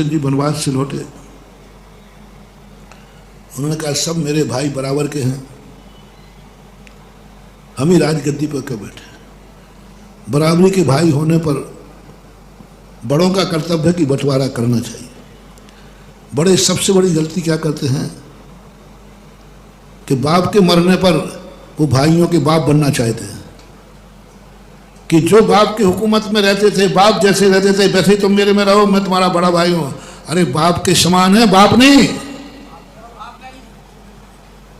जी वनवास से लौटे। उन्होंने कहा सब मेरे भाई बराबर के हैं, हम ही राजगद्दी पर क्यों बैठे। बराबरी के भाई होने पर बड़ों का कर्तव्य है कि बंटवारा करना चाहिए। बड़े सबसे बड़ी गलती क्या करते हैं कि बाप के मरने पर वो भाइयों के बाप बनना चाहते हैं कि जो बाप की हुकूमत में रहते थे, बाप जैसे रहते थे वैसे ही तुम मेरे में रहो, मैं तुम्हारा बड़ा भाई हूं। अरे बाप के समान है, बाप नहीं।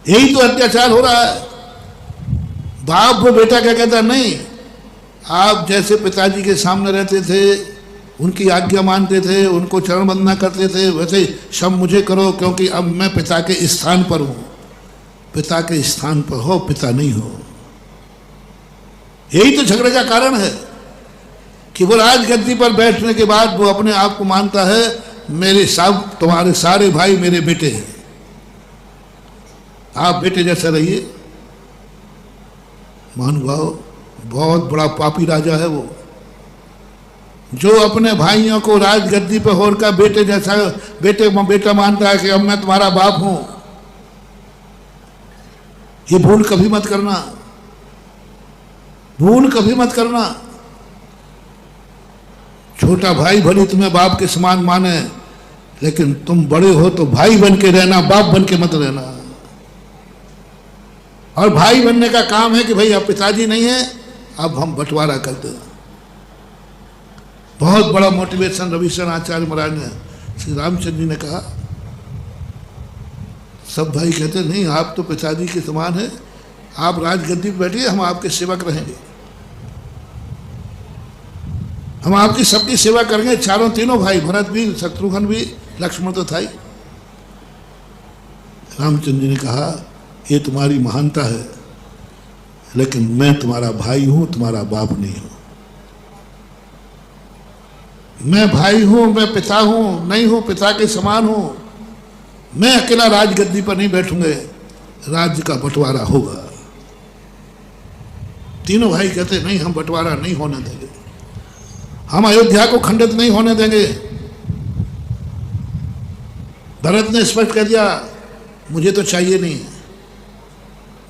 यही तो अत्याचार हो रहा है। बाप वो बेटा क्या कहता, नहीं आप जैसे पिताजी के सामने रहते थे, उनकी आज्ञा मानते थे, उनको चरण वंदना करते थे, वैसे सब मुझे करो, क्योंकि अब मैं पिता के स्थान पर हूं। पिता के स्थान पर हो, पिता नहीं हो। यही तो झगड़े का कारण है कि वो राजगद्दी पर बैठने के बाद वो अपने आप को मानता है मेरे सब तुम्हारे सारे भाई मेरे बेटे हैं, आप बेटे जैसे रहिए। महानुभाव, बहुत बड़ा पापी राजा है वो, जो अपने भाइयों को राजगद्दी पर होकर बेटे जैसा बेटा मानता है कि अब मैं तुम्हारा बाप हूं। ये भूल कभी मत करना, भूल कभी मत करना। छोटा भाई भले तुम्हें बाप के समान माने, लेकिन तुम बड़े हो तो भाई बन के रहना, बाप बन के मत रहना। और भाई बनने का काम है कि भाई अब पिताजी नहीं है, अब हम बंटवारा करते हैं। बहुत बड़ा मोटिवेशन रविशरण आचार्य महाराज ने, श्री रामचंद्र जी ने कहा। सब भाई कहते नहीं आप तो पिताजी के समान है, आप राजगद्दी पर बैठिए, हम आपके सेवक रहेंगे, हम आपकी सबकी सेवा करेंगे। चारों तीनों भाई, भरत भी, शत्रुघ्न भी, लक्ष्मण तो था ही। रामचंद्र जी ने कहा ये तुम्हारी महानता है, लेकिन मैं तुम्हारा भाई हूं, तुम्हारा बाप नहीं हूं। मैं भाई हूं, मैं पिता हूं, नहीं हूं पिता के समान हूं। मैं अकेला राजगद्दी पर नहीं बैठूंगा, राज्य का बंटवारा होगा। तीनों भाई कहते नहीं हम बंटवारा नहीं होने देंगे, हम अयोध्या को खंडित नहीं होने देंगे। भरत ने स्पष्ट कह दिया मुझे तो चाहिए नहीं,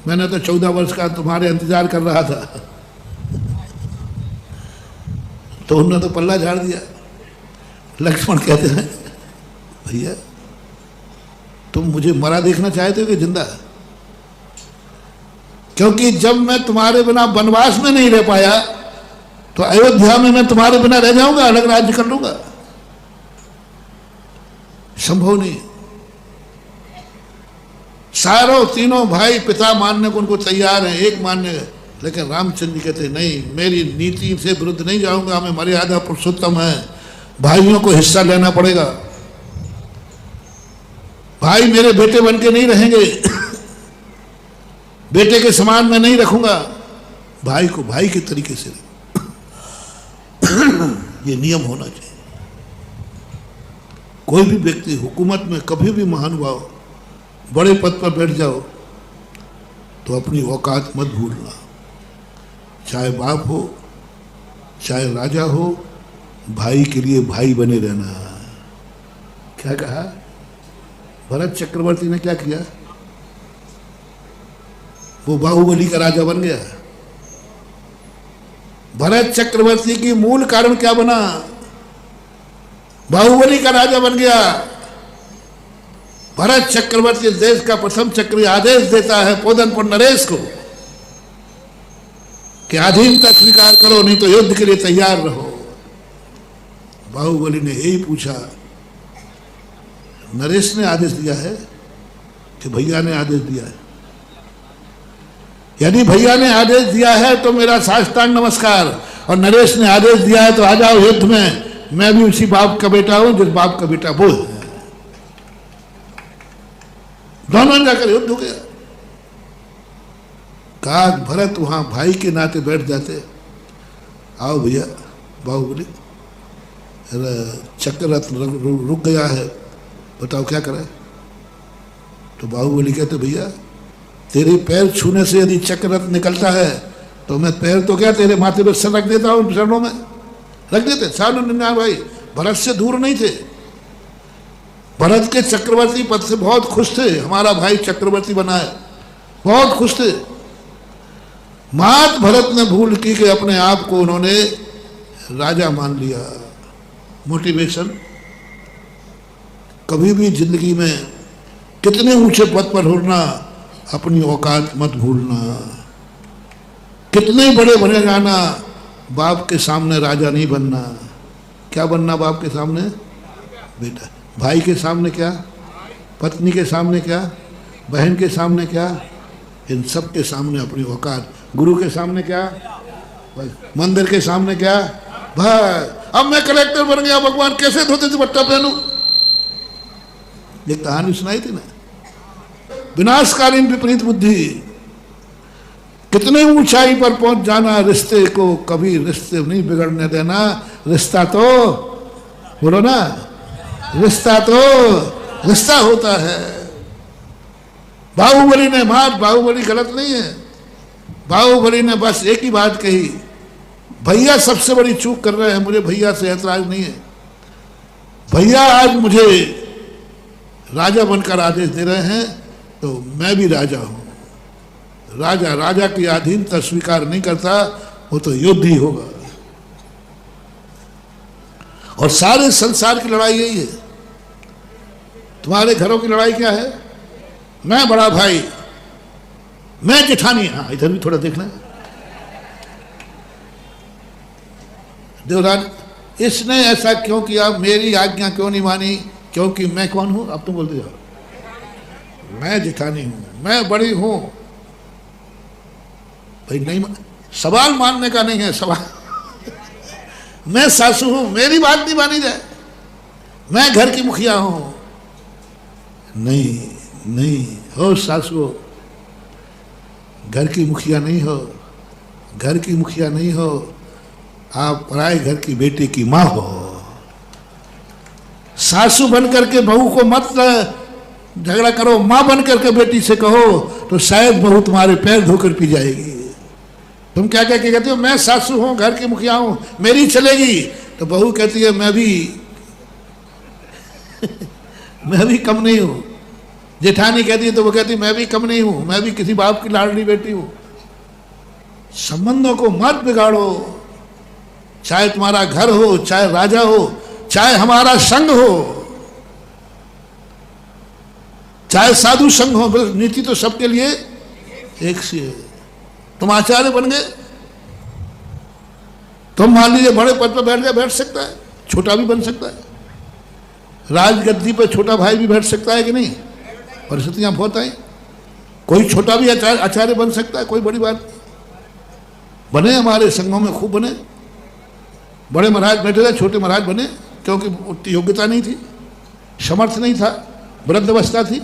मैंने तो 14 वर्ष का तुम्हारे इंतजार कर रहा था। तो उन्होंने तो पल्ला झाड़ दिया। लक्ष्मण कहते हैं भैया तुम मुझे मरा देखना चाहते हो कि जिंदा? क्योंकि जब मैं तुम्हारे बिना वनवास में नहीं रह पाया, तो अयोध्या में मैं तुम्हारे बिना रह जाऊंगा, अलग राज्य कर लूंगा? संभव नहीं। सारों तीनों भाई पिता मानने को उनको तैयार हैं, एक मानने, लेकिन रामचंद्र जी कहते नहीं, मेरी नीति से विरुद्ध नहीं जाऊंगा, मैं मर्यादा पुरुषोत्तम है, भाइयों को हिस्सा लेना पड़ेगा। भाई मेरे बेटे बन के नहीं रहेंगे, बेटे के समान मैं नहीं रखूंगा, भाई को भाई के तरीके से ये नियम होना चाहिए। कोई भी व्यक्ति हुकूमत में कभी भी महानुभाव बड़े पद पर बैठ जाओ तो अपनी औकात मत भूलना। चाहे बाप हो, चाहे राजा हो, भाई के लिए भाई बने रहना। क्या कहा भरत चक्रवर्ती ने? क्या किया? वो बाहुबली का राजा बन गया। भरत चक्रवर्ती की मूल कारण क्या बना? बाहुबली का राजा बन गया। भरत चक्रवर्ती देश का प्रथम चक्री आदेश देता है पोदनपुर नरेश को कि अधीनता स्वीकार करो, नहीं तो युद्ध के लिए तैयार रहो। बाहुबली ने यही पूछा, नरेश ने आदेश दिया है कि भैया ने आदेश दिया है? यदि भैया ने आदेश दिया है तो मेरा साष्टांग नमस्कार, और नरेश ने आदेश दिया है तो आ जाओ युद्ध में, मैं भी उसी बाप का बेटा हूं जिस बाप का बेटा वो है। दोनों जाकर युद्ध हो गया। कहा भरत वहां भाई के नाते बैठ जाते, आओ भैया बाहुबली, चक्ररथ रुक गया है, बताओ क्या करें? तो बाहुबली कहते भैया तेरे पैर छूने से यदि चक्ररथ निकलता है तो मैं पैर तो क्या तेरे माथे पर सर रख देता हूं, चरणों में रख देते। 99 भाई भरत से दूर नहीं थे, भरत के चक्रवर्ती पद से बहुत खुश थे, हमारा भाई चक्रवर्ती बना है, बहुत खुश थे। मात भरत ने भूल की कि अपने आप को उन्होंने राजा मान लिया। मोटिवेशन, कभी भी जिंदगी में कितने ऊंचे पद पर होना, अपनी औकात मत भूलना। कितने बड़े बने जाना, बाप के सामने राजा नहीं बनना। क्या बनना बाप के सामने? बेटा। भाई के सामने क्या? पत्नी के सामने क्या? बहन के सामने क्या? इन सब के सामने अपनी औकात। गुरु के सामने क्या? मंदिर के सामने क्या? भाई अब मैं कलेक्टर बन गया, भगवान कैसे धोते दुपट्टा पहनूं? ये कहानी सुनाई थी ना, विनाशकालीन विपरीत बुद्धि। कितने ऊंचाई पर पहुंच जाना, रिश्ते को कभी रिश्ते नहीं बिगड़ने देना। रिश्ता तो बोलो ना, रिश्ता तो रिश्ता होता है। बाहुबली ने बाहुबली गलत नहीं है। बाहुबली ने बस एक ही बात कही, भैया सबसे बड़ी चूक कर रहे हैं, मुझे भैया से ऐतराज नहीं है। भैया आज मुझे राजा बनकर आदेश दे रहे हैं तो मैं भी राजा हूं। राजा राजा की अधीनता स्वीकार नहीं करता, वो तो युद्ध ही होगा। और सारे संसार की लड़ाई यही है। तुम्हारे घरों की लड़ाई क्या है? मैं बड़ा भाई, मैं जेठानी। हाँ, इधर भी थोड़ा देखना। देवराज, इसने ऐसा क्यों किया, मेरी आज्ञा क्यों नहीं मानी? क्योंकि मैं कौन हूं? अब तुम बोलते जाओ। मैं जेठानी हूं, मैं बड़ी हूं। भाई नहीं, सवाल मानने का नहीं है सवाल। मैं सासू हूं, मेरी बात नहीं मानी जाए। मैं घर की मुखिया हूं। नहीं नहीं हो सासू, घर की मुखिया नहीं हो, घर की मुखिया नहीं हो। आप पराए घर की बेटी की मां हो। सासू बन करके बहू को मत झगड़ा करो, मां बन करके बेटी से कहो तो शायद बहू तुम्हारे पैर धोकर पी जाएगी। तुम क्या क्या कहते हो? मैं सासू हूं, घर की मुखिया हूं, मेरी चलेगी। तो बहू कहती है मैं भी मैं भी कम नहीं हूं। जेठानी कहती है तो वो कहती है मैं भी कम नहीं हूं, मैं भी किसी बाप की लाडली बेटी हूं। संबंधों को मत बिगाड़ो। चाहे तुम्हारा घर हो, चाहे राजा हो, चाहे हमारा संघ हो, चाहे साधु संघ हो, नीति तो सबके लिए एक सी है। तुम आचार्य बन गए, तुम मान लीजिए बड़े पद पर बैठ गए, बैठ सकता है, छोटा भी बन सकता है। राजगद्दी पर छोटा भाई भी बैठ सकता है कि नहीं? परिस्थितियां बहुत आई, कोई छोटा भी आचार्य बन सकता है, कोई बड़ी बात नहीं। बने हमारे संघों में खूब बने, बड़े महाराज बैठे थे, छोटे महाराज बने, क्योंकि उतनी योग्यता नहीं थी, समर्थ नहीं था, वृद्धावस्था थी।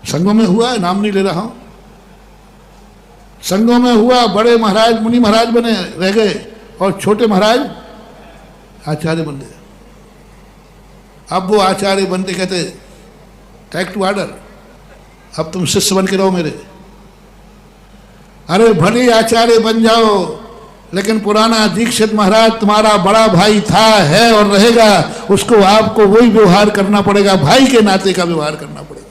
संघों में हुआ, नाम नहीं ले रहा हूं, संघों में हुआ, बड़े महाराज मुनि महाराज बने रह गए और छोटे महाराज आचार्य बन गए। अब वो आचार्य बनते कहते टेक टू ऑर्डर, अब तुम शिष्य बन के रहो मेरे। अरे भले आचार्य बन जाओ, लेकिन पुराना दीक्षित महाराज तुम्हारा बड़ा भाई था, है और रहेगा। उसको आपको वही व्यवहार करना पड़ेगा, भाई के नाते का व्यवहार करना पड़ेगा।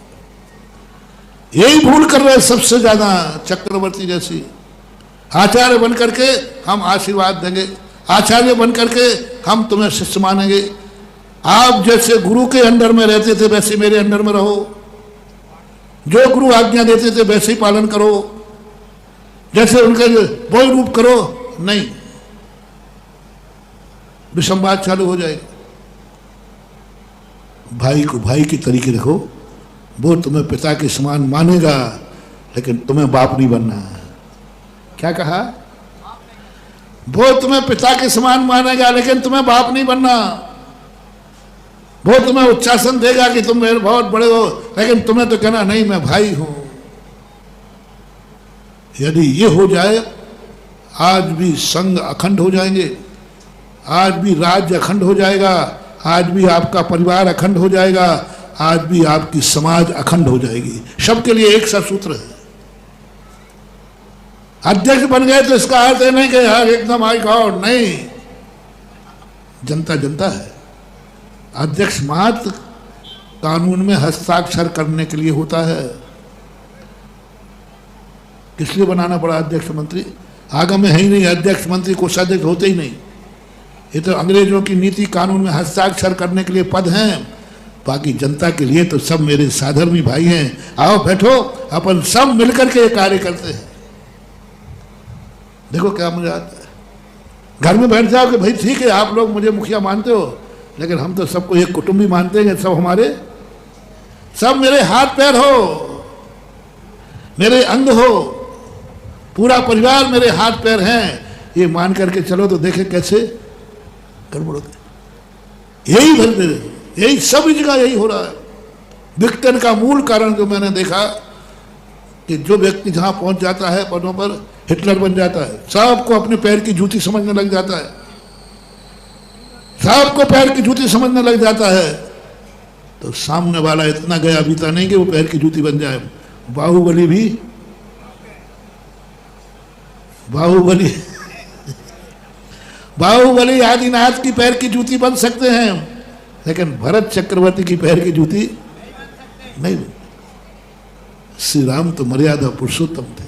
यही भूल कर रहे सबसे ज्यादा चक्रवर्ती जैसी। आचार्य बन करके हम आशीर्वाद देंगे, आचार्य बन करके हम तुम्हें शिष्य मानेंगे। आप जैसे गुरु के अंडर में रहते थे वैसे मेरे अंडर में रहो, जो गुरु आज्ञा देते थे वैसे ही पालन करो, जैसे उनका वही रूप करो। नहीं, विसंवाद चालू हो जाएगा। भाई को भाई की तरीके रखो, वो तुम्हें पिता के समान मानेगा, लेकिन तुम्हें बाप नहीं बनना। क्या कहा? वो तुम्हें पिता के समान मानेगा, लेकिन तुम्हें बाप नहीं बनना। वो तुम्हें उच्चासन देगा कि तुम मेरे बहुत बड़े हो, लेकिन तुम्हें तो कहना नहीं मैं भाई हूं। यदि ये हो जाए, आज भी संघ अखंड हो जाएंगे, आज भी राज्य अखंड हो जाएगा, आज भी आपका परिवार अखंड हो जाएगा, आज भी आपकी समाज अखंड हो जाएगी। सबके लिए एक सा सूत्र है। अध्यक्ष बन गए तो इसका अर्थ है नहीं कि यार एकदम हाई गॉड, नहीं, जनता जनता है। अध्यक्ष मात्र कानून में हस्ताक्षर करने के लिए होता है। किस लिए बनाना पड़ा अध्यक्ष मंत्री? आगम में है ही नहीं, अध्यक्ष मंत्री कोषाध्यक्ष होते ही नहीं। ये तो अंग्रेजों की नीति कानून में हस्ताक्षर करने के लिए पद हैं, बाकी जनता के लिए तो सब मेरे साधर्मी भाई हैं। आओ बैठो, अपन सब मिलकर के ये कार्य करते हैं। देखो क्या मजा आता है। घर में बैठ जाओ कि भाई ठीक है आप लोग मुझे मुखिया मानते हो, लेकिन हम तो सबको एक कुटुंबी मानते हैं, सब हमारे, सब मेरे हाथ पैर हो, मेरे अंग हो, पूरा परिवार मेरे हाथ पैर हैं, ये मान करके चलो तो देखे कैसे गड़बड़ होती। यही सब जगह यही हो रहा है। विघटन का मूल कारण जो मैंने देखा कि जो व्यक्ति जहां पहुंच जाता है पदों पर, हिटलर बन जाता है, सबको अपने पैर की जूती समझने लग जाता है, सबको पैर की जूती समझने लग जाता है, तो सामने वाला इतना गया बीता नहीं कि वो पैर की जूती बन जाए। बाहुबली आदिनाथ की पैर की जूती बन सकते हैं, लेकिन भरत चक्रवर्ती की पैर की जूती नहीं। श्री राम तो मर्यादा पुरुषोत्तम थे।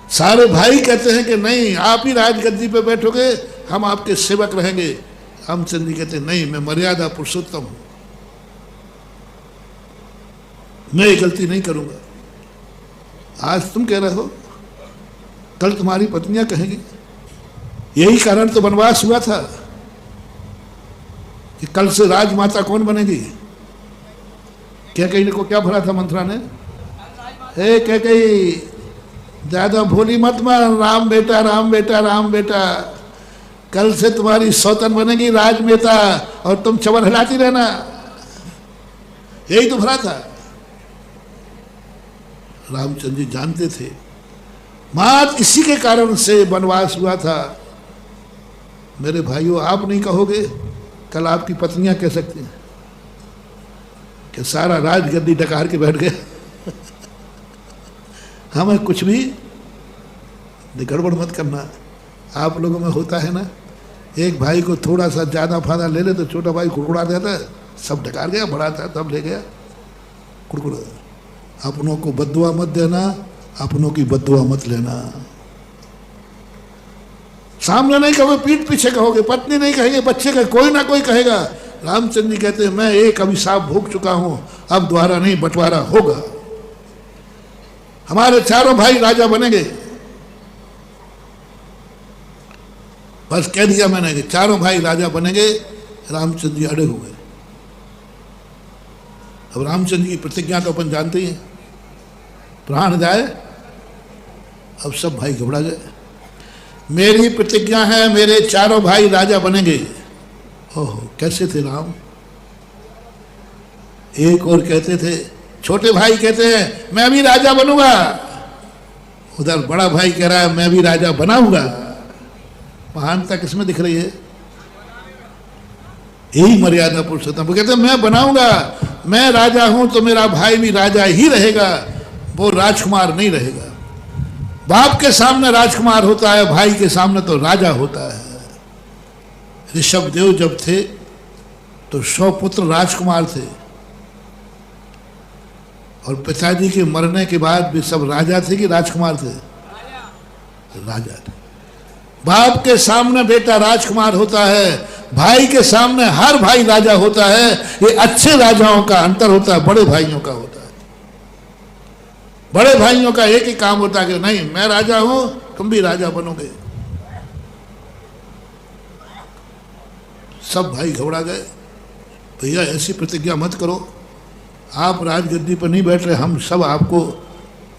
सारे भाई कहते हैं कि नहीं आप ही राजगद्दी पे बैठोगे, हम आपके सेवक रहेंगे। रामचंद्र जी कहते नहीं, मैं मर्यादा पुरुषोत्तम हूं, मैं ये गलती नहीं करूंगा। आज तुम कह रहे हो, कल तुम्हारी पत्नियां कहेंगी। यही कारण तो वनवास हुआ था कि कल से राजमाता कौन बनेगी। क्या कहीं को क्या भरा था मंत्रा ने, क्या कहीं ज्यादा भोली मत मान, राम बेटा राम बेटा राम बेटा, कल से तुम्हारी सौतन बनेगी राजमेता और तुम चवर हिलाती रहना। यही तो भरा था। रामचंद्र जी जानते थे मात्र इसी के कारण से वनवास हुआ था। मेरे भाइयों, आप नहीं कहोगे, कल आपकी पत्नियां कह सकती हैं कि सारा राजगद्दी डकार के बैठ गए। हमें कुछ भी गड़बड़ मत करना। आप लोगों में होता है ना, एक भाई को थोड़ा सा ज्यादा फायदा ले ले तो छोटा भाई कुड़कुड़ा देता है, सब डकार गया, बड़ा था तब ले गया, कुड़कुड़ा। अपनों को बद्दुआ मत देना, अपनों की बद्दुआ मत लेना। सामने नहीं कहोगे, पीठ पीछे कहोगे, पत्नी नहीं कहेंगे, बच्चे का कोई ना कोई कहेगा। रामचंद्र जी कहते हैं मैं एक अभिशाप भोग चुका हूं, अब दोबारा नहीं, बंटवारा होगा। हमारे चारों भाई राजा बनेंगे। बस कह दिया मैंने कि चारों भाई राजा बनेंगे। रामचंद्र जी अड़े हुए। अब रामचंद्र जी की प्रतिज्ञा तो अपन जानते ही हैं, प्राण जाए। अब सब भाई घबरा गए। मेरी प्रतिज्ञा है मेरे चारों भाई राजा बनेंगे। ओहो, कैसे थे राम? एक और कहते थे, छोटे भाई कहते हैं मैं भी राजा बनूंगा, उधर बड़ा भाई कह रहा है मैं भी राजा बनाऊंगा। महानता किसमें दिख रही है? यही मर्यादा पुरुषोत्तम। वो कहते हैं मैं बनाऊंगा, मैं राजा हूं तो मेरा भाई भी राजा ही रहेगा, वो राजकुमार नहीं रहेगा। बाप के सामने राजकुमार होता है, भाई के सामने तो राजा होता है। ऋषभदेव जब थे तो 100 पुत्र राजकुमार थे, और पिताजी के मरने के बाद भी सब राजा थे कि राजकुमार थे? राजा थे। बाप के सामने बेटा राजकुमार होता है, भाई के सामने हर भाई राजा होता है। ये अच्छे राजाओं का अंतर होता है, बड़े भाइयों का होता है। बड़े भाइयों का एक ही काम होता है कि नहीं मैं राजा हूं, तुम भी राजा बनोगे। सब भाई घबरा गए। भैया ऐसी प्रतिज्ञा मत करो, आप राजगद्दी पर नहीं बैठ रहे, हम सब आपको।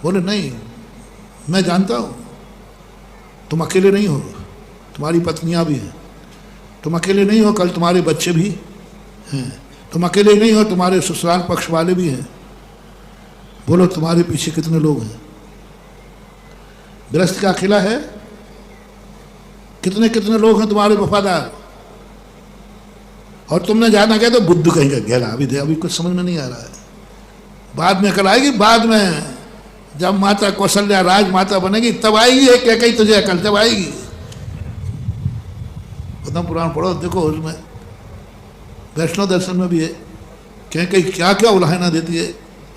बोले नहीं, मैं जानता हूं तुम अकेले नहीं हो, तुम्हारी पत्नियां भी हैं, तुम अकेले नहीं हो, कल तुम्हारे बच्चे भी हैं, तुम अकेले नहीं हो, तुम्हारे ससुराल पक्ष वाले भी हैं। बोलो तुम्हारे पीछे कितने लोग हैं? गृहस्थ का अकेला है? कितने कितने लोग हैं तुम्हारे वफादार? और तुमने जाना क्या तो बुद्धू कहेंगे गहरा, अभी कुछ समझ में नहीं आ रहा है, बाद में अकल आएगी। बाद में जब माता कौशल्या राजमाता बनेगी तब आएगी, क्या कही तुझे अकल तब आएगी। पद्म पुराण पढ़ो, देखो उसमें वैष्णव दर्शन में भी है, कहीं कहीं क्या क्या उलाहना देती है।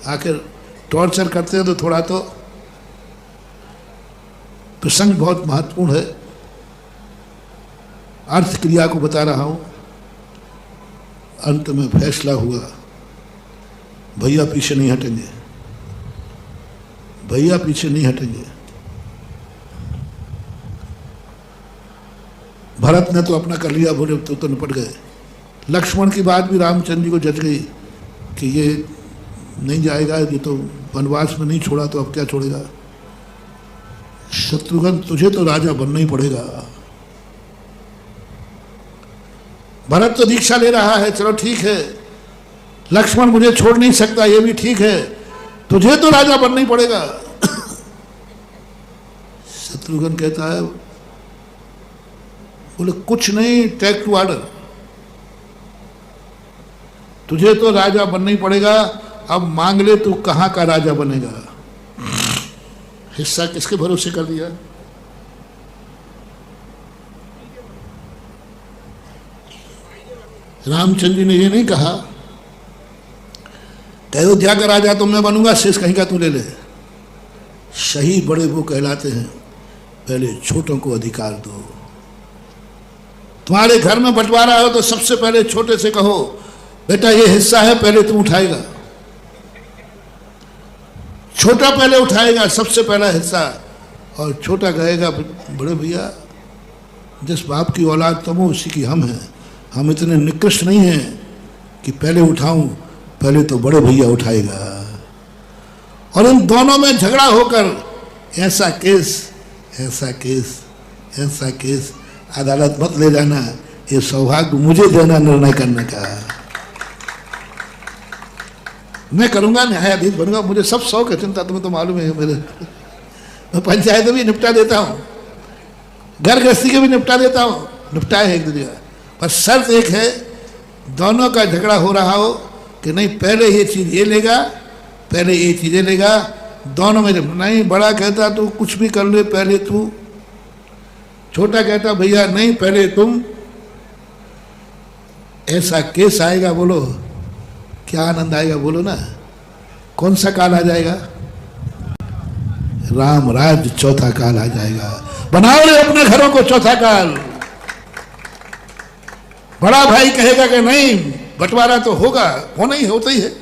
आखिर टॉर्चर करते हैं तो थोड़ा तो प्रसंग बहुत महत्वपूर्ण है। अर्थ क्रिया को बता रहा हूं। अंत में फैसला हुआ, भैया पीछे नहीं हटेंगे, भैया पीछे नहीं हटेंगे। भरत ने तो अपना कर लिया, बोले तो निपट गए। लक्ष्मण की बात भी रामचंद्र जी को जच गई कि ये नहीं जाएगा, ये तो वनवास में नहीं छोड़ा तो अब क्या छोड़ेगा। शत्रुघ्न तुझे तो राजा बनना ही पड़ेगा। भरत तो दीक्षा ले रहा है, चलो ठीक है। लक्ष्मण मुझे छोड़ नहीं सकता, ये भी ठीक है, तुझे तो राजा बनना ही पड़ेगा। शत्रुघ्न कहता है, बोले कुछ नहीं, टेक टू ऑर्डर, तुझे तो राजा बनना ही पड़ेगा। अब मांग ले तू कहां का राजा बनेगा। हिस्सा किसके भरोसे कर दिया। रामचंद्र जी ने ये नहीं कहा अयोध्या का राजा तो मैं बनूंगा, शेष कहीं का तू ले ले। सही बड़े वो कहलाते हैं, पहले छोटों को अधिकार दो। तुम्हारे घर में बंटवारा हो तो सबसे पहले छोटे से कहो, बेटा ये हिस्सा है, पहले तुम उठाएगा। छोटा पहले उठाएगा सबसे पहला हिस्सा, और छोटा कहेगा बड़े भैया जिस बाप की औलाद तुम हो उसी की हम हैं, हम इतने निकृष्ट नहीं हैं कि पहले उठाऊं, पहले तो बड़े भैया उठाएगा। और इन दोनों में झगड़ा होकर ऐसा केस ऐसा केस ऐसा केस, अदालत मत ले जाना, ये सौभाग्य मुझे देना निर्णय करने का। मैं करूंगा, न्यायाधीश बनूंगा, मुझे सब शौक है, चिंता तुम्हें तो मालूम है मेरे। मैं पंचायत भी निपटा देता हूँ, घर गृहस्थी के भी निपटा देता हूँ, निपटाए है एक दूसरे का। पर शर्त एक है, दोनों का झगड़ा हो रहा हो कि नहीं पहले ये चीज़ ये लेगा, पहले ये चीज़ें लेगा, दोनों में नहीं। बड़ा कहता तू कुछ भी कर ले, पहले तू। छोटा कहता भैया नहीं, पहले तुम। ऐसा केस आएगा, बोलो क्या आनंद आएगा, बोलो ना। कौन सा काल आ जाएगा। राम राज्य चौथा काल आ जाएगा। बनाओ रे अपने घरों को चौथा काल। बड़ा भाई कहेगा कि नहीं बंटवारा तो होगा, होना ही होता ही है।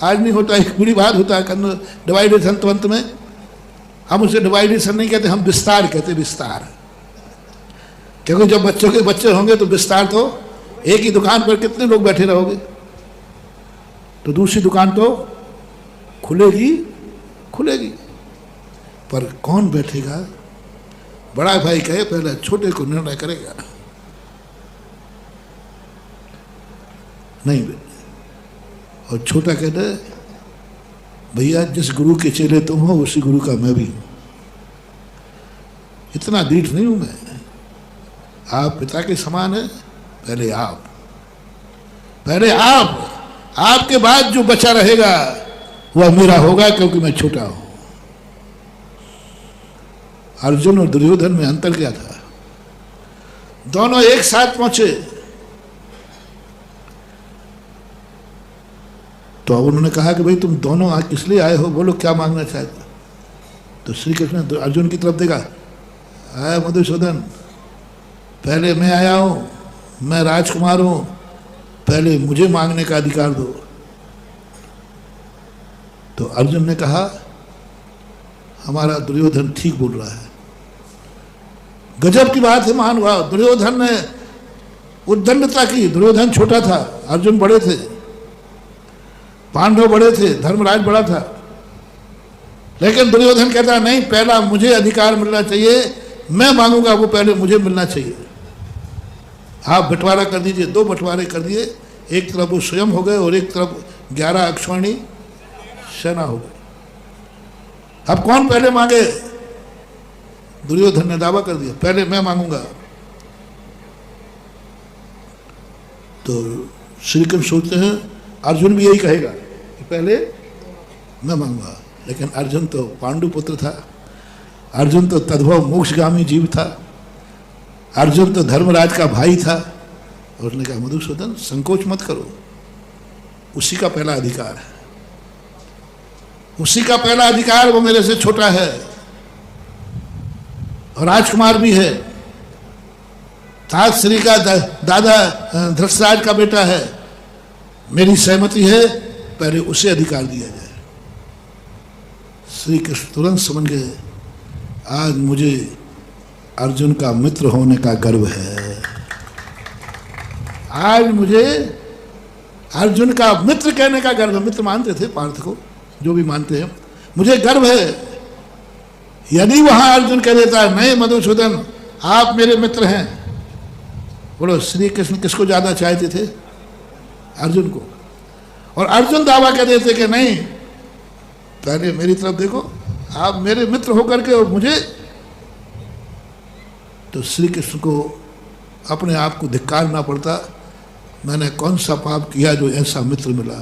आज नहीं होता, एक बुरी बात होता है डिवाइडेशन। तो अंत में हम उसे डिवाइडेशन नहीं कहते, हम विस्तार कहते, विस्तार। क्योंकि जब बच्चों के बच्चे होंगे तो विस्तार, तो एक ही दुकान पर कितने लोग बैठे रहोगे, तो दूसरी दुकान तो खुलेगी खुलेगी। पर कौन बैठेगा। बड़ा भाई कहे पहले छोटे को निर्णय करेगा, नहीं। और छोटा कहता है भैया जिस गुरु के चेले तुम हो उसी गुरु का मैं भी हूं, इतना दीठ नहीं हूं मैं। आप पिता के समान है, पहले आप, पहले आप, आपके बाद जो बचा रहेगा वह मेरा होगा, क्योंकि मैं छोटा हूं। अर्जुन और दुर्योधन में अंतर क्या था। दोनों एक साथ पहुंचे, तो उन्होंने कहा कि भाई तुम दोनों आज किस लिए आए हो, बोलो क्या मांगना चाहते। तो श्री कृष्ण ने अर्जुन की तरफ देखा, आया मधुसूदन, पहले मैं आया हूं, मैं राजकुमार हूं, पहले मुझे मांगने का अधिकार दो। तो अर्जुन ने कहा हमारा दुर्योधन ठीक बोल रहा है। गजब की बात है महानुभाव। दुर्योधन ने उद्दंडता की। दुर्योधन छोटा था, अर्जुन बड़े थे, पांडव बड़े थे, धर्मराज बड़ा था। लेकिन दुर्योधन कहता नहीं, पहला मुझे अधिकार मिलना चाहिए, मैं मांगूंगा वो पहले मुझे मिलना चाहिए। आप बंटवारा कर दीजिए। 2 बंटवारे कर दिए, एक तरफ वो स्वयं हो गए और एक तरफ 11 अक्षौहिणी सेना हो गई। अब कौन पहले मांगे। दुर्योधन ने दावा कर दिया पहले मैं मांगूंगा। तो श्री कृष्ण सोचते हैं अर्जुन भी यही कहेगा कि पहले मैं मांगूंगा। लेकिन अर्जुन तो पांडु पुत्र था, अर्जुन तो तद्भव मोक्षगामी जीव था, अर्जुन तो धर्मराज का भाई था, और उसने कहा मधुसूदन संकोच मत करो, उसी का पहला अधिकार है, उसी का पहला अधिकार, वो मेरे से छोटा है और राजकुमार भी है, ताज श्री का दादा धृतराज का बेटा है, मेरी सहमति है, पहले उसे अधिकार दिया जाए। श्री कृष्ण तुरंत समझ गए, आज मुझे अर्जुन का मित्र होने का गर्व है, आज मुझे अर्जुन का मित्र कहने का गर्व है। मित्र मानते थे पार्थ को, जो भी मानते हैं, मुझे गर्व है। यदि वहां अर्जुन कह देता है नहीं मधुसूदन आप मेरे मित्र हैं, बोलो श्री कृष्ण किसको ज्यादा चाहते थे? अर्जुन को। और अर्जुन दावा कह देते कि नहीं, पहले मेरी तरफ देखो, आप मेरे मित्र होकर के और मुझे, तो श्री कृष्ण को अपने आप को धिक्कारना पड़ता, मैंने कौन सा पाप किया जो ऐसा मित्र मिला।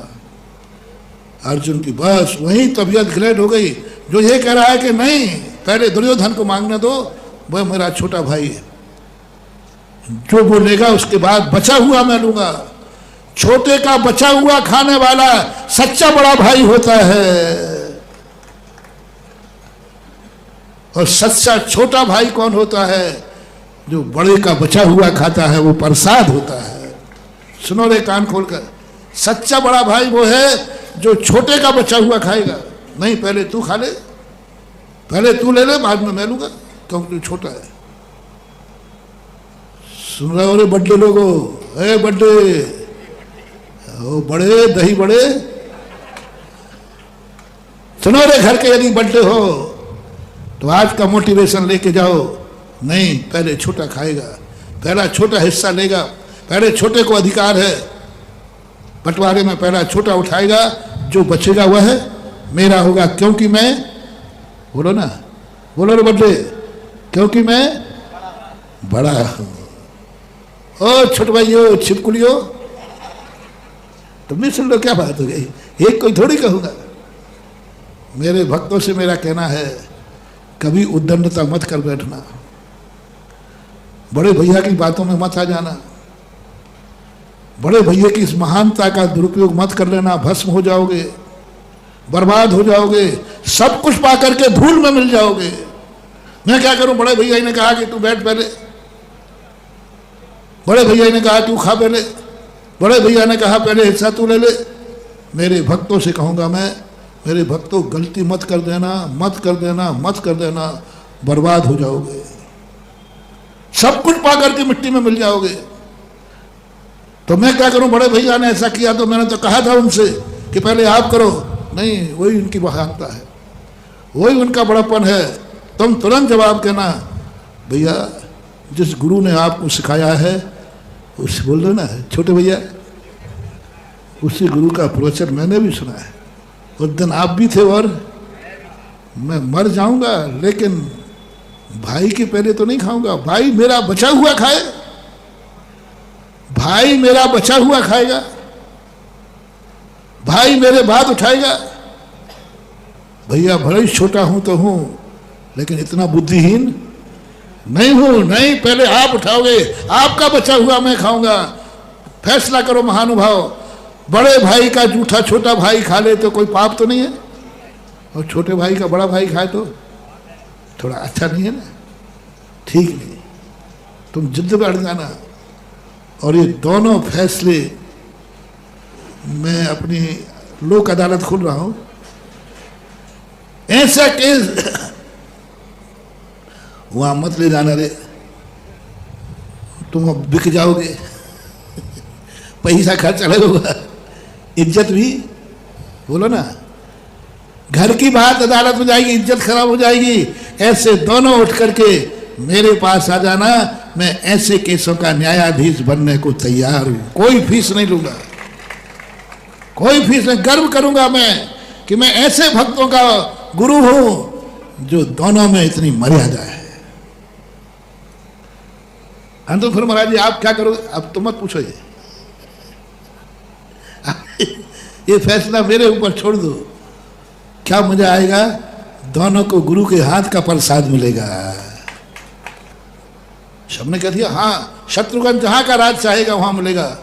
अर्जुन की बस वही तबीयत ग्लेड हो गई, जो ये कह रहा है कि नहीं पहले दुर्योधन को मांगने दो, वह मेरा छोटा भाई है, जो बोलेगा उसके बाद बचा हुआ मैं लूंगा। छोटे का बचा हुआ खाने वाला सच्चा बड़ा भाई होता है, और सच्चा छोटा भाई कौन होता है? जो बड़े का बचा हुआ खाता है, वो प्रसाद होता है। सुनो रे कान खोलकर, सच्चा बड़ा भाई वो है जो छोटे का बचा हुआ खाएगा। नहीं पहले तू खा ले, पहले तू ले ले, बाद में मैं लूंगा, क्योंकि तू छोटा है। सुन रहे हो रे बड्डे लोगो, ए बड्डे, ओ बड़े दही बड़े, सुनो रे घर के यदि बड्डे हो तो आज का मोटिवेशन लेके जाओ, नहीं पहले छोटा खाएगा, पहला छोटा हिस्सा लेगा, पहले छोटे को अधिकार है, बंटवारे में पहला छोटा उठाएगा, जो बचेगा वह है मेरा होगा, क्योंकि मैं, बोलो ना, बोलो रे बड्डे, क्योंकि मैं बड़ा हूं। ओ छोटे भाइयों छिपकुलियो, तुम भी सुन लो, क्या बात हो गई, एक कोई थोड़ी कहूंगा। मेरे भक्तों से मेरा कहना है, कभी उद्दंडता मत कर बैठना, बड़े भैया की बातों में मत आ जाना, बड़े भैया की इस महानता का दुरुपयोग मत कर लेना, भस्म हो जाओगे, बर्बाद हो जाओगे, सब कुछ पा करके धूल में मिल जाओगे। मैं क्या करूं? बड़े भैया ने कहा कि तू बैठ पहले, बड़े भैया ने कहा तू खा पहले, बड़े भैया ने कहा पहले हिस्सा तू ले ले। मेरे भक्तों से कहूंगा मैं, मेरे भक्तों गलती मत कर देना, मत कर देना, मत कर देना, बर्बाद हो जाओगे, सब कुछ पा करके मिट्टी में मिल जाओगे। तो मैं क्या करूं? बड़े भैया ने ऐसा किया तो मैंने तो कहा था उनसे कि पहले आप करो, नहीं वही उनकी महानता है, वही उनका बड़ापन है। तुम तुरंत जवाब कहना, भैया जिस गुरु ने आपको सिखाया है उससे बोल दो ना, छोटे भैया उसी गुरु का प्रवचन मैंने भी सुना है, उस दिन आप भी थे, और मैं मर जाऊंगा लेकिन भाई के पहले तो नहीं खाऊंगा, भाई मेरा बचा हुआ खाए, भाई मेरा बचा हुआ खाएगा, भाई मेरे बाद उठाएगा। भैया भले ही छोटा हूं तो हूं, लेकिन इतना बुद्धिहीन नहीं हूं, नहीं पहले आप उठाओगे, आपका बचा हुआ मैं खाऊंगा। फैसला करो महानुभाव, बड़े भाई का जूठा छोटा भाई खा ले तो कोई पाप तो नहीं है, और छोटे भाई का बड़ा भाई खाए तो थोड़ा अच्छा नहीं है ना, ठीक नहीं। तुम जिद पे अड़ जाना। और ये दोनों फैसले मैं अपनी लोक अदालत खोल रहा हूं, ऐसा केस वहां मत ले जाना रे, तुम अब बिक जाओगे, पैसा खर्च अलग होगा, इज्जत भी, बोलो ना, घर की बात अदालत में जाएगी, इज्जत खराब हो जाएगी। ऐसे दोनों उठ करके मेरे पास आ जाना, मैं ऐसे केसों का न्यायाधीश बनने को तैयार हूं, कोई फीस नहीं लूंगा, कोई फीस नहीं। गर्व करूंगा मैं कि मैं ऐसे भक्तों का गुरु हूं जो दोनों में इतनी मर्यादा है। तो फिर महाराज जी आप क्या करोगे? अब तो मत पूछो, ये फैसला मेरे ऊपर छोड़ दो, क्या मजा आएगा, दोनों को गुरु के हाथ का प्रसाद मिलेगा। सबने कह दिया हाँ, शत्रुघ्न जहां का राज चाहेगा वहां मिलेगा।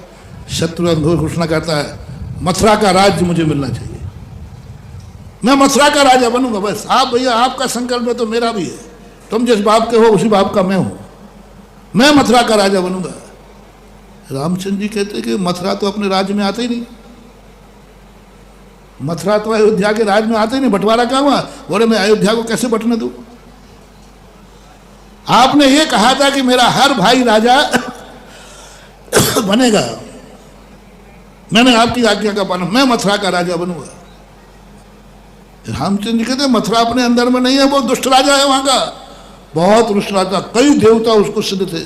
शत्रुघ्न घोषणा करता है मथुरा का राज्य मुझे मिलना चाहिए, मैं मथुरा का राजा बनूंगा बस। आप भैया आपका संकल्प है तो मेरा भी है, तुम जिस बाप के हो उसी बाप का मैं हूं, मैं मथुरा का राजा बनूंगा। रामचंद्र जी कहते कि मथुरा तो अपने राज्य में आते ही नहीं, मथुरा तो अयोध्या के राज्य में आते ही नहीं, बंटवारा क्या हुआ? बोले मैं अयोध्या को कैसे बंटने दूं? आपने ये कहा था कि मेरा हर भाई राजा बनेगा, मैंने आपकी आज्ञा का पालन, मैं मथुरा का राजा बनूंगा। रामचंद्र जी कहते मथुरा अपने अंदर में नहीं है, वो दुष्ट राजा है वहां का, बहुत दुष्ट राजा, कई देवता उसको सिद्ध थे,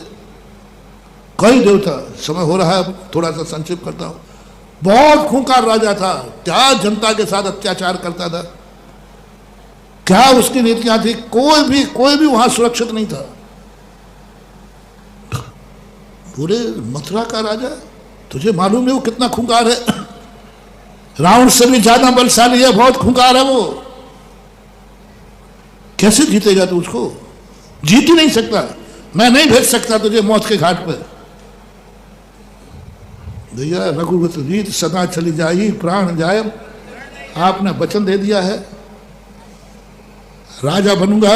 कई देवता। समय हो रहा है, थोड़ा सा संक्षेप करता हूं। बहुत खूंखार राजा था, क्या जनता के साथ अत्याचार करता था, क्या उसकी नीतियां थी, कोई भी वहां सुरक्षित नहीं था। पूरे मथुरा का राजा, तुझे मालूम है वो कितना खूंखार है? रावण से भी ज्यादा बलशाली है, बहुत खूंखार है वो। कैसे जीतेगा तू उसको? जीत ही नहीं सकता। मैं नहीं भेज सकता तुझे मौत के घाट पर। भैया रघुवत रीत सदा चली जाई प्राण जाए, आपने वचन दे दिया है राजा बनूंगा,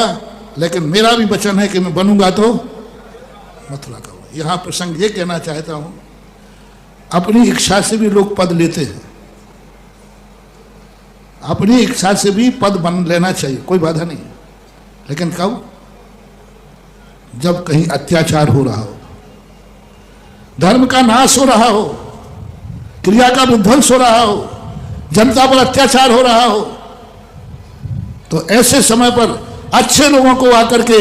लेकिन मेरा भी वचन है कि मैं बनूंगा तो मथुरा का। यहां प्रसंग ये कहना चाहता हूं, अपनी इच्छा से भी लोग पद लेते हैं, अपनी इच्छा से भी पद बन लेना चाहिए, कोई बाधा नहीं, लेकिन कब? जब कहीं अत्याचार हो रहा हो, धर्म का नाश हो रहा हो, क्रिया का विध्वंस हो रहा हो, जनता पर अत्याचार हो रहा हो, तो ऐसे समय पर अच्छे लोगों को आकर के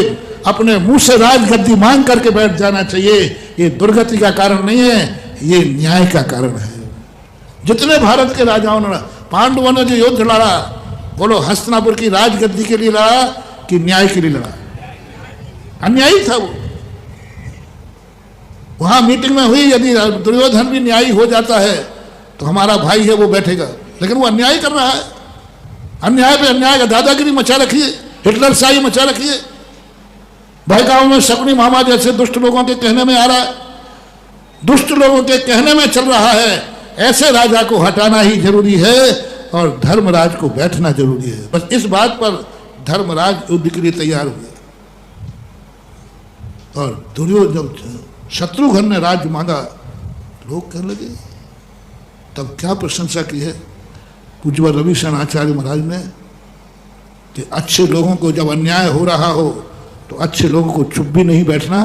अपने मुंह से राजगद्दी मांग करके बैठ जाना चाहिए। ये दुर्गति का कारण नहीं है, ये न्याय का कारण है। जितने भारत के राजाओं ने, पांडवों ने जो युद्ध लड़ा, बोलो हस्तिनापुर की राजगद्दी के लिए लड़ा कि न्याय के लिए लड़ा? अन्यायी था वो। वहां मीटिंग में हुई, यदि दुर्योधन भी न्यायी हो जाता है तो हमारा भाई है वो बैठेगा, लेकिन वो अन्याय कर रहा है। अन्याय पे अन्याय का दादागिरी मचा रखी है, हिटलर शाही मचा रखी है। बहकाओं में शकुनी मामा जैसे दुष्ट लोगों के कहने में आ रहा है, दुष्ट लोगों के कहने में चल रहा है। ऐसे राजा को हटाना ही जरूरी है और धर्मराज को बैठना जरूरी है। बस इस बात पर धर्मराज युद्ध के लिए तैयार हुए। और दुर्योधन, जब शत्रुघ्न ने राज्य मांगा, लोग कहने लगे, तब क्या प्रशंसा की है पूज्य रविशरण आचार्य महाराज ने कि अच्छे लोगों को जब अन्याय हो रहा हो तो अच्छे लोगों को चुप भी नहीं बैठना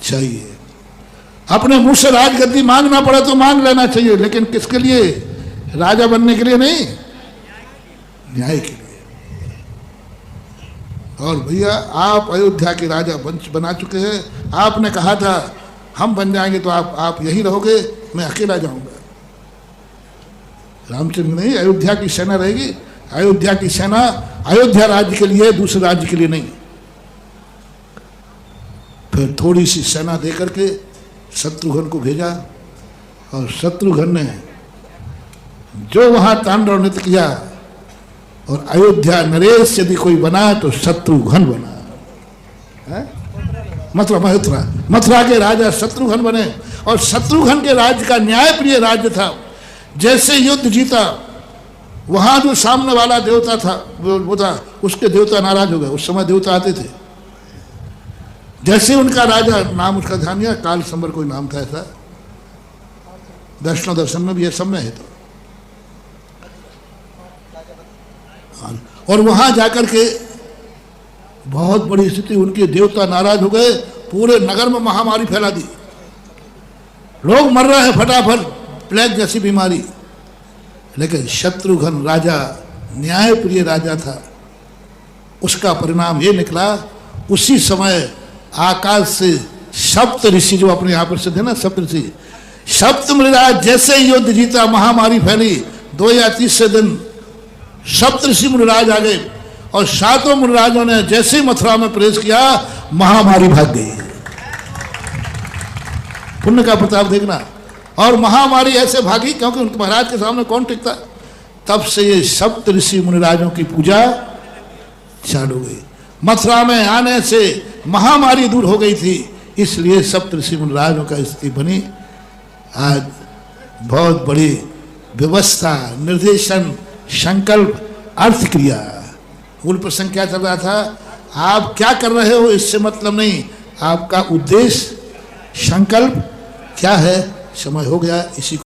चाहिए। अपने मुंह से राजगद्दी मांगना पड़े तो मांग लेना चाहिए, लेकिन किसके लिए? राजा बनने के लिए नहीं, न्याय के लिए। और भैया आप अयोध्या के राजा बना चुके हैं, आपने कहा था हम बन जाएंगे तो आप यही रहोगे, मैं अकेला जाऊंगा। रामचंद्र नहीं, अयोध्या की सेना रहेगी। अयोध्या की सेना अयोध्या राज्य के लिए, दूसरे राज्य के लिए नहीं। फिर थोड़ी सी सेना देकर के शत्रुघ्न को भेजा, और शत्रुघ्न ने जो वहां तांडव नृत्य किया, और अयोध्या नरेश यदि कोई बना तो शत्रुघ्न बना। मथुरा के राजा शत्रुघ्न बने, और शत्रुघ्न के राज्य का न्याय प्रिय राज्य था। जैसे युद्ध जीता, वहां जो सामने वाला देवता था वो था, उसके देवता नाराज हो गए। उस समय देवता आते थे। जैसे उनका राजा, नाम उसका ध्यान नहीं, काल संबर कोई नाम था ऐसा, वैष्णव दर्शन में भी ये सब में है। तो और वहां जाकर के बहुत बड़ी स्थिति, उनके देवता नाराज हो गए, पूरे नगर में महामारी फैला दी, लोग मर रहे हैं फटाफट, प्लेग जैसी बीमारी। लेकिन शत्रुघ्न राजा न्याय प्रिय राजा था, उसका परिणाम ये निकला, उसी समय आकाश से सप्त ऋषि, जो अपने यहाँ पर सिद्ध है ना सप्त ऋषि, सप्त मुनिराज जैसे ही युद्ध जीता, महामारी फैली, 2 या 3 दिन सप्त ऋषि मुनिराज आ गए, और 7 मुनिराजों ने जैसे ही मथुरा में प्रवेश किया, महामारी भाग गई। पुण्य का प्रताप देखना। और महामारी ऐसे भागी क्योंकि उनके महाराज के सामने कौन टिकता। तब से ये सप्त ऋषि मुनिराजों की पूजा चालू गई। मथुरा में आने से महामारी दूर हो गई थी, इसलिए सप्त ऋषि मुनिराजों का स्थिति बनी। आज बहुत बड़ी व्यवस्था, निर्देशन, संकल्प, अर्थ क्रिया। मूल प्रसंग क्या चल रहा था? आप क्या कर रहे हो इससे मतलब नहीं, आपका उद्देश्य, संकल्प क्या है। समय हो गया, इसी